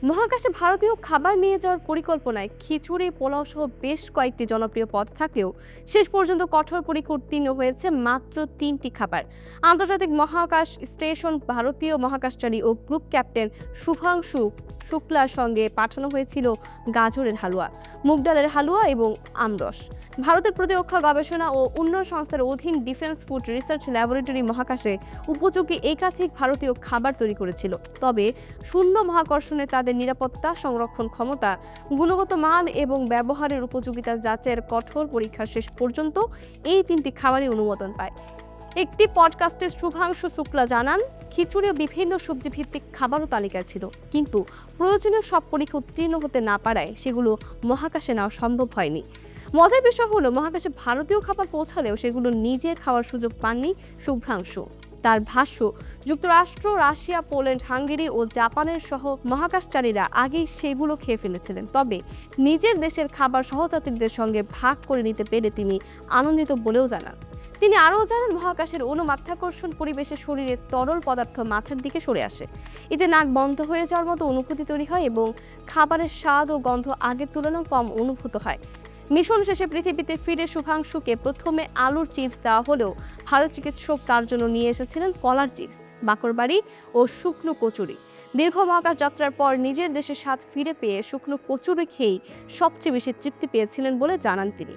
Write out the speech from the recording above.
মহাকাশে ভারতীয় খাবার নিয়ে যাওয়ার পরিকল্পনায় খিচুড়ি, পোলাও সহ বেশ কয়েকটি জনপ্রিয় পদ থাকলেও শেষ পর্যন্ত কঠোর পরীক্ষা উত্তীর্ণ হয়েছে মাত্র 3টি খাবার। আন্তর্জাতিক মহাকাশ স্টেশন ভারতীয় মহাকাশচারী ও গ্রুপ ক্যাপ্টেন শুভাংশু শুক্লার সঙ্গে পাঠানো হয়েছিল গাজরের হালুয়া, মুগ ডালের হালুয়া এবং আমরস। ভারতের প্রতিরক্ষা গবেষণা ও উন্নয়ন সংস্থার অধীন ডিফেন্স ফুড রিসার্চ ল্যাবরেটরি মহাকাশে উপযোগী একাধিক ভারতীয় খাবার তৈরি করেছিল। তবে শূন্য মহাকর্ষণে তাদের নিরাপত্তা, সংরক্ষণ ক্ষমতা, গুণগত মান এবং ব্যবহারের উপযোগিতা যাচাইয়ের কঠোর পরীক্ষার শেষ পর্যন্ত এই 3টি খাবারই অনুমোদন পায়। একটি পডকাস্টে শুভাংশু শুক্লা জানান, খিচুড়ি ও বিভিন্ন সবজি ভিত্তিক খাবারও তালিকায় ছিল, কিন্তু প্রয়োজনীয় সব পরীক্ষা উত্তীর্ণ হতে না পারায় সেগুলো মহাকাশে নেওয়া সম্ভব হয়নি। মজার বিষয় হলো, মহাকাশে ভারতীয় খাবার পৌঁছালেও সেগুলো নিজে খাওয়ার সুযোগ পাননি শুভ্রাংশু। তার ভাষ্য, যুক্তরাষ্ট্র, রাশিয়া, পোল্যান্ড, হাঙ্গেরি ও জাপানের সহ মহাকাশচারীরা আগেই সেগুলো খেয়ে ফেলেছিলেন। তবে নিজের দেশের খাবার সহযাত্রীদের সঙ্গে ভাগ করে নিতে পেরে তিনি আনন্দিত বলেও জানান। তিনি আরও জানান, মহাকাশের মাধ্যাকর্ষণ পরিবেশে শরীরের তরল পদার্থ মাথার দিকে সরে আসে। এতে নাক বন্ধ হয়ে যাওয়ার মতো অনুভূতি তৈরি হয় এবং খাবারের স্বাদ ও গন্ধ আগের তুলনায় কম অনুভূত হয়। মিশন শেষে পৃথিবীতে ফিরে শুভাংশুকে প্রথমে আলুর চিপস দেওয়া হলেও ভারত চিকিৎসক তার জন্য নিয়ে এসেছিলেন কলার চিপস, বাকরবাড়ি ও শুকনো কচুরি। দীর্ঘ মহাকাশ যাত্রার পর নিজের দেশের স্বাদ ফিরে পেয়ে শুকনো কচুরি খেয়েই সবচেয়ে বেশি তৃপ্তি পেয়েছিলেন বলে জানান তিনি।